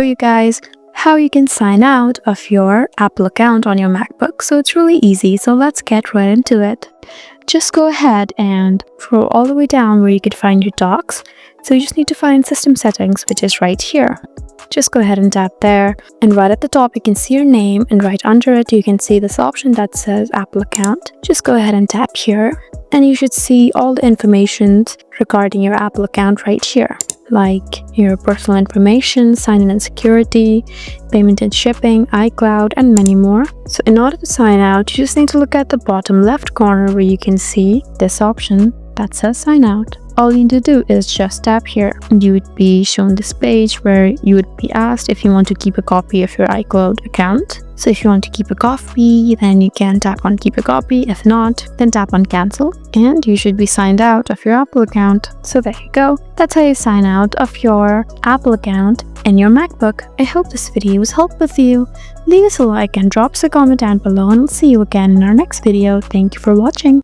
show you guys how you can sign out of your Apple account on your MacBook. So it's really easy. So let's get right into it. Just go ahead and scroll all the way down where you can find your docs. So you just need to find system settings, which is right here. Just go ahead and tap there, and right at the top you can see your name, and right under it you can see this option that says Apple account. Just go ahead and tap here, and you should see all the information regarding your Apple account right here, like your personal information, sign-in and security, payment and shipping, iCloud, and many more. So in order to sign out, you just need to look at the bottom left corner where you can see this option that says sign out. All you need to do is just tap here, and you would be shown this page where you would be asked if you want to keep a copy of your iCloud account. So if you want to keep a copy, then you can tap on keep a copy. If not, then tap on cancel, and you should be signed out of your Apple account. So there you go. That's how you sign out of your Apple account in your MacBook. I hope this video was helpful with you. Leave us a like and drop us a comment down below, and we'll see you again in our next video. Thank you for watching.